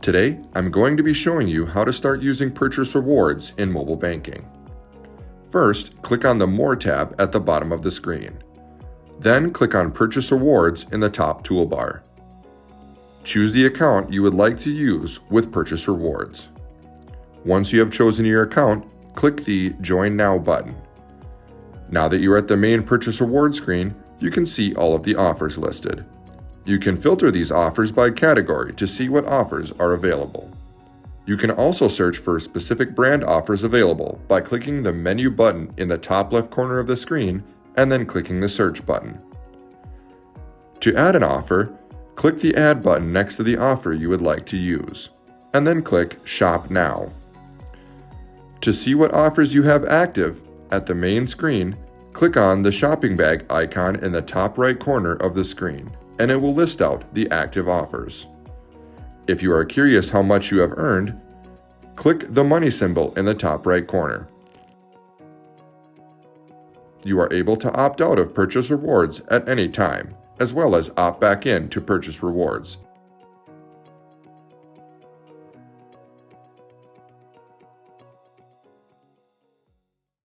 Today, I'm going to be showing you how to start using Purchase Rewards in mobile banking. First, click on the More tab at the bottom of the screen. Then click on Purchase Rewards in the top toolbar. Choose the account you would like to use with Purchase Rewards. Once you have chosen your account, click the Join Now button. Now that you are at the main Purchase Rewards screen, you can see all of the offers listed. You can filter these offers by category to see what offers are available. You can also search for specific brand offers available by clicking the menu button in the top left corner of the screen and then clicking the search button. To add an offer, click the Add button next to the offer you would like to use, and then click Shop Now. To see what offers you have active at the main screen, click on the shopping bag icon in the top right corner of the screen, and it will list out the active offers. If you are curious how much you have earned, click the money symbol in the top right corner. You are able to opt out of Purchase Rewards at any time, as well as opt back in to Purchase Rewards